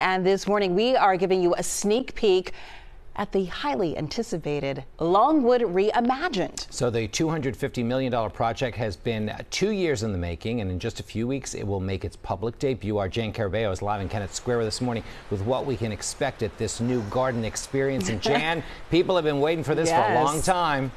And this morning we are giving you a sneak peek at the highly anticipated Longwood Reimagined. So the $250 million project has been 2 years in the making, and in just a few weeks it will make its public debut. Our Jan Carabeo is live in Kennett Square this morning with what we can expect at this new garden experience. And Jan, people have been waiting for this for a long time.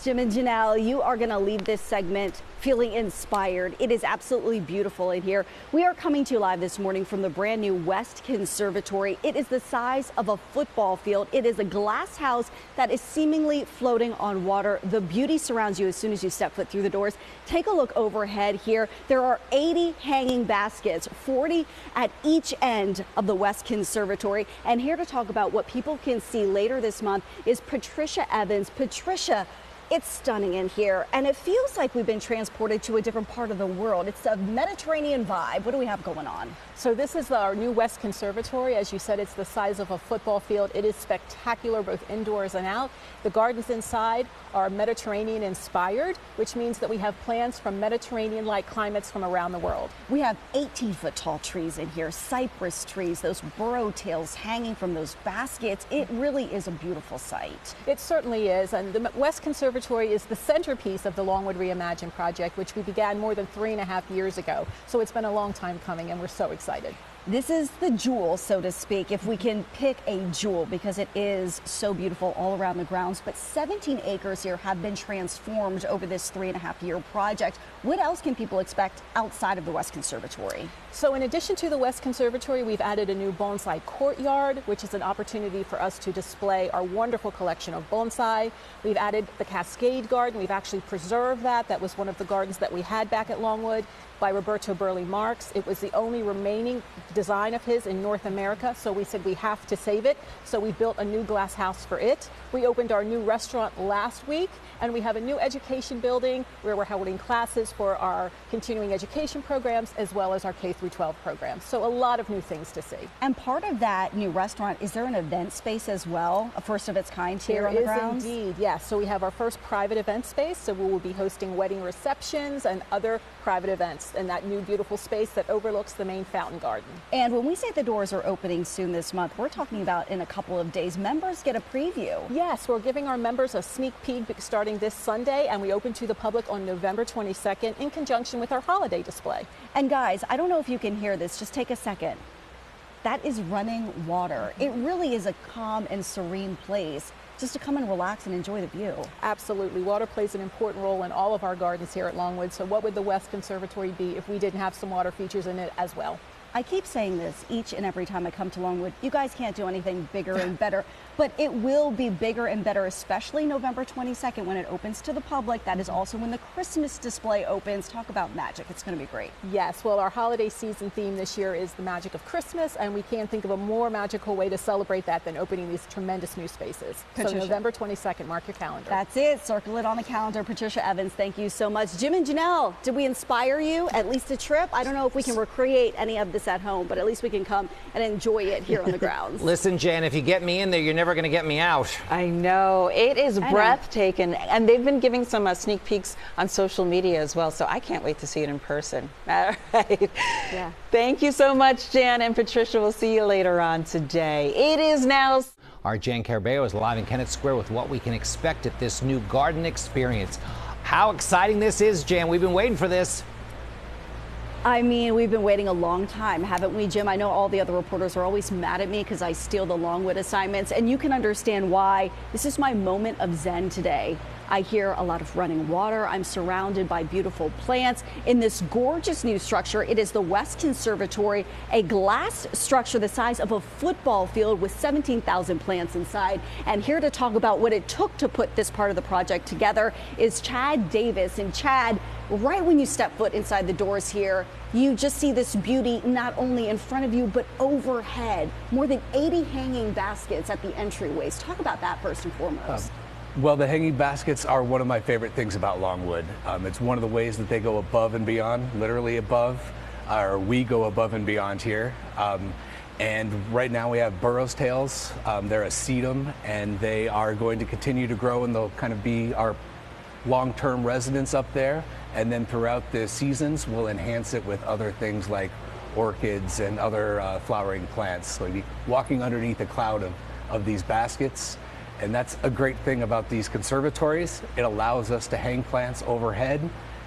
Jim and Janelle, you are going to leave this segment feeling inspired. It is absolutely beautiful in here. We are coming to you live this morning from the brand new West Conservatory. It is the size of a football field. It is a glass house that is seemingly floating on water. The beauty surrounds you as soon as you step foot through the doors. Take a look overhead here. There are 80 hanging baskets, 40 at each end of the West Conservatory. And here to talk about what people can see later this month is Patricia Evans. Patricia, it's stunning in here, and it feels like we've been transported to a different part of the world. It's a Mediterranean vibe. What do we have going on? So this is our new West Conservatory. As you said, it's the size of a football field. It is spectacular, both indoors and out. The gardens inside are Mediterranean inspired, which means that we have plants from Mediterranean-like climates from around the world. We have 18-foot tall trees in here, cypress trees, those burrow tails hanging from those baskets. It really is a beautiful sight. It certainly is, and the West Conservatory is the centerpiece of the Longwood Reimagined project, which we began more than 3.5 years ago. So it's been a long time coming, and we're so excited. This is the jewel, so to speak, if we can pick a jewel, because it is so beautiful all around the grounds. But 17 acres here have been transformed over this 3.5-year project. What else can people expect outside of the West Conservatory? So in addition to the West Conservatory, we've added a new bonsai courtyard, which is an opportunity for us to display our wonderful collection of bonsai. We've added the Cascade Garden. We've actually preserved that. That was one of the gardens that we had back at Longwood by Roberto Burley Marx. It was the only remaining design of his in North America, so we said we have to save it. So we built a new glass house for it. We opened our new restaurant last week, and we have a new education building where we're holding classes for our continuing education programs as well as our K-12 programs. So a lot of new things to see. And part of that new restaurant, is there an event space as well, a first of its kind here on the grounds? There is indeed, yes. So we have our first private event space, so we will be hosting wedding receptions and other private events in that new beautiful space that overlooks the main fountain garden. And when we say the doors are opening soon this month, we're talking about in a couple of days. Members get a preview. Yes, we're giving our members a sneak peek starting this Sunday, and we open to the public on November 22nd in conjunction with our holiday display. And guys, I don't know if you can hear this, just take a second. That is running water. It really is a calm and serene place just to come and relax and enjoy the view. Absolutely. Water plays an important role in all of our gardens here at Longwood. So what would the West Conservatory be if we didn't have some water features in it as well? I keep saying this each and every time I come to Longwood. You guys can't do anything bigger and better, but it will be bigger and better, especially November 22nd when it opens to the public. That is also when the Christmas display opens. Talk about magic. It's going to be great. Yes, well, our holiday season theme this year is the magic of Christmas, and we can't think of a more magical way to celebrate that than opening these tremendous new spaces. Patricia. So November 22nd, mark your calendar. That's it. Circle it on the calendar. Patricia Evans, thank you so much. Jim and Janelle, did we inspire you? At least a trip? I don't know if we can recreate any of this at home, but at least we can come and enjoy it here on the grounds. Listen, Jan, if you get me in there, you're never going to get me out. I know. It is breathtaking. And they've been giving some sneak peeks on social media as well, so I can't wait to see it in person. All right. Yeah. Thank you so much, Jan and Patricia. We'll see you later on today. It is now. Our Jan Carabeo is live in Kennett Square with what we can expect at this new garden experience. How exciting this is, Jan. We've been waiting for this. I mean, we've been waiting a long time, haven't we, Jim? I know all the other reporters are always mad at me because I steal the Longwood assignments, and you can understand why. This is my moment of zen today. I hear a lot of running water. I'm surrounded by beautiful plants in this gorgeous new structure. It is the West Conservatory, a glass structure the size of a football field with 17,000 plants inside. And here to talk about what it took to put this part of the project together is Chad Davis. And Chad, right when you step foot inside the doors here, you just see this beauty not only in front of you, but overhead. More than 80 hanging baskets at the entryways. Talk about that first and foremost. Well, the hanging baskets are one of my favorite things about Longwood. It's one of the ways that they go above and beyond, literally above, or we go above and beyond here. And right now we have burrows tails. They're a sedum, and they are going to continue to grow, and they'll kind of be our long-term residents up there. And then throughout the seasons, we'll enhance it with other things like orchids and other flowering plants. So you'd be walking underneath a cloud of these baskets. And that's a great thing about these conservatories. It allows us to hang plants overhead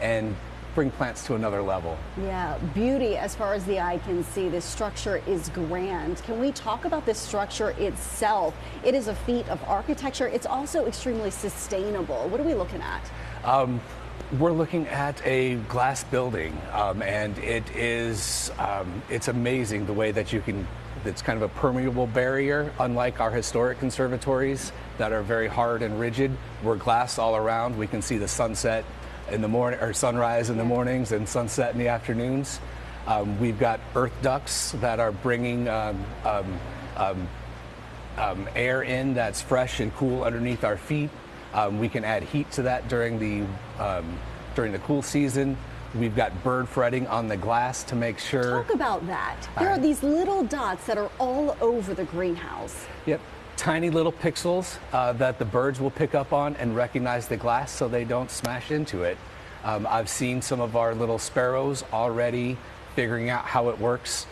and bring plants to another level. Yeah, beauty as far as the eye can see. This structure is grand. Can we talk about this structure itself? It is a feat of architecture. It's also extremely sustainable. What are we looking at? We're looking at a glass building, and it's amazing the way that it's kind of a permeable barrier, unlike our historic conservatories that are very hard and rigid. We're glass all around. We can see the sunset in the morning, or sunrise in the mornings and sunset in the afternoons. We've got earth ducts that are bringing air in that's fresh and cool underneath our feet. We can add heat to that during the cool season. We've got bird fretting on the glass to make sure. Talk about that. There are these little dots that are all over the greenhouse. Yep. Tiny little pixels that the birds will pick up on and recognize the glass so they don't smash into it. I've seen some of our little sparrows already figuring out how it works.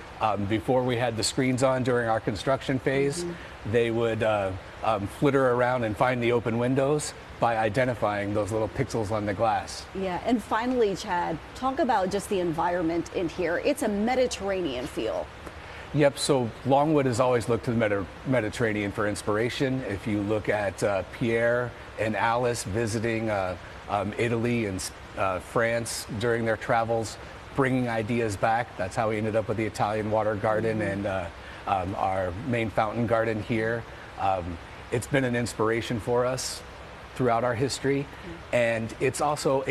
Before we had the screens on during our construction phase, they would flitter around and find the open windows by identifying those little pixels on the glass. Yeah, and finally, Chad, talk about just the environment in here. It's a Mediterranean feel. Yep, so Longwood has always looked to the Mediterranean for inspiration. If you look at Pierre and Alice visiting Italy and France during their travels, bringing ideas back, that's how we ended up with the Italian water garden and our main fountain garden here. It's been an inspiration for us throughout our history, and it's also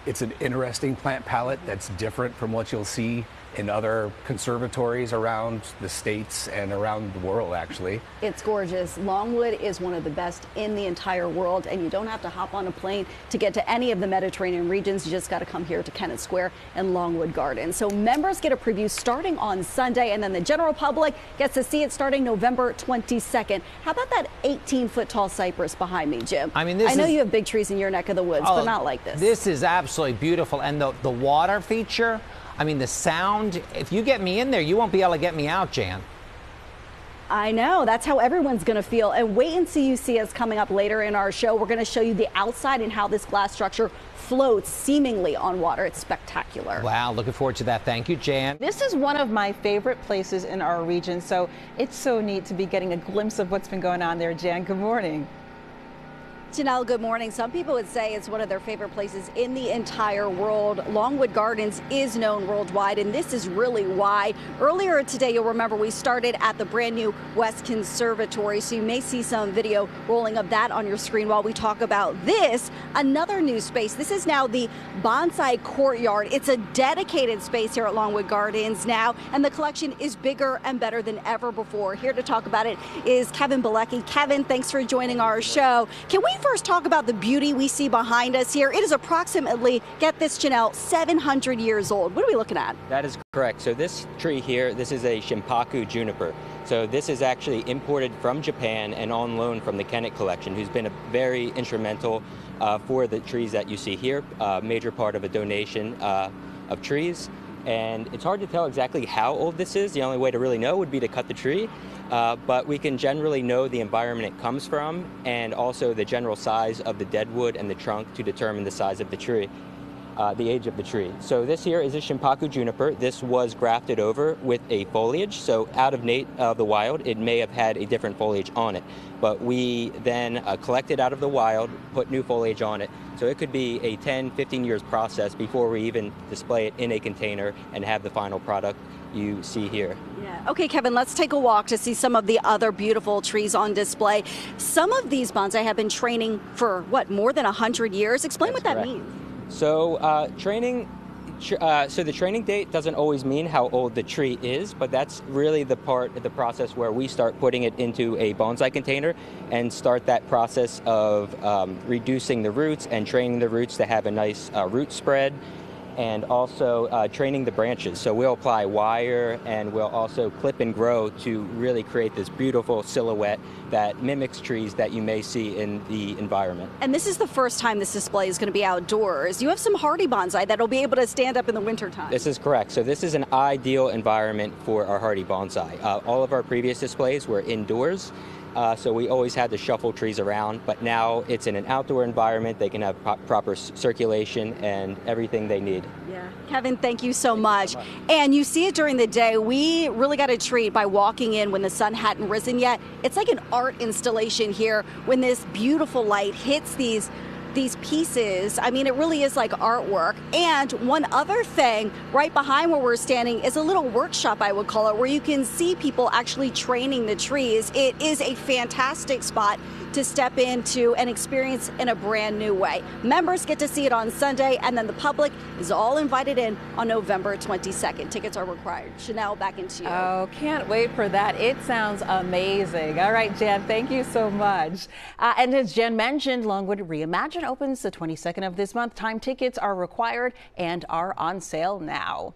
it's an interesting plant palette that's different from what you'll see in other conservatories around the states and around the world, actually. It's gorgeous. Longwood is one of the best in the entire world, and you don't have to hop on a plane to get to any of the Mediterranean regions. You just got to come here to Kennett Square and Longwood Gardens. So members get a preview starting on Sunday, and then the general public gets to see it starting November 22nd. How about that 18-foot tall cypress behind me, Jim? I mean, I know you have big trees in your neck of the woods, but not like this. This is absolutely beautiful, and the water feature, I mean, the sound, if you get me in there, you won't be able to get me out, Jan. I know, that's how everyone's going to feel. And wait and see us coming up later in our show. We're going to show you the outside and how this glass structure floats seemingly on water. It's spectacular. Wow, looking forward to that. Thank you, Jan. This is one of my favorite places in our region, so it's so neat to be getting a glimpse of what's been going on there. Jan, good morning. Janelle, good morning. Some people would say it's one of their favorite places in the entire world. Longwood Gardens is known worldwide, and this is really why. Earlier today, you'll remember we started at the brand new West Conservatory, so you may see some video rolling of that on your screen while we talk about this, another new space. This is now the Bonsai Courtyard. It's a dedicated space here at Longwood Gardens now, and the collection is bigger and better than ever before. Here to talk about it is Kevin Bilecki. Kevin, thanks for joining our show. Can we first talk about the beauty we see behind us here? It is approximately, get this, Janelle, 700 years old. What are we looking at? That is correct. So this tree here, this is a Shimpaku juniper. So this is actually imported from Japan and on loan from the Kennett collection, who's been a very instrumental for the trees that you see here, major part of a donation of trees. And it's hard to tell exactly how old this is. The only way to really know would be to cut the tree. But we can generally know the environment it comes from and also the general size of the dead wood and the trunk to determine the size of the tree, the age of the tree. So this here is a Shimpaku juniper. This was grafted over with a foliage. So out of the wild, it may have had a different foliage on it. But we then collected out of the wild, put new foliage on it. So it could be a 10, 15 years process before we even display it in a container and have the final product you see here. Yeah. Okay, Kevin, let's take a walk to see some of the other beautiful trees on display. Some of these bonsai have been training for, what, more than 100 years? Explain That's what that correct. means. So so the training date doesn't always mean how old the tree is, but that's really the part of the process where we start putting it into a bonsai container and start that process of reducing the roots and training the roots to have a nice root spread. and also training the branches. So we'll apply wire and we'll also clip and grow to really create this beautiful silhouette that mimics trees that you may see in the environment. And this is the first time this display is going to be outdoors. You have some hardy bonsai that'll be able to stand up in the wintertime. This is correct. So this is an ideal environment for our hardy bonsai. All of our previous displays were indoors. So we always had to shuffle trees around, but now it's in an outdoor environment. They can have proper circulation and everything they need. Yeah. Kevin, thank you so much. And you see it during the day. We really got a treat by walking in when the sun hadn't risen yet. It's like an art installation here when this beautiful light hits these pieces. I mean, it really is like artwork. And one other thing, right behind where we're standing is a little workshop, I would call it, where you can see people actually training the trees. It is a fantastic spot to step into and experience in a brand new way. Members get to see it on Sunday, and then the public is all invited in on November 22nd. Tickets are required. Chanel, back into you. Oh, can't wait for that. It sounds amazing. All right, Jen, thank you so much. And as Jen mentioned, Longwood Reimagined opens the 22nd of this month. Time tickets are required and are on sale now.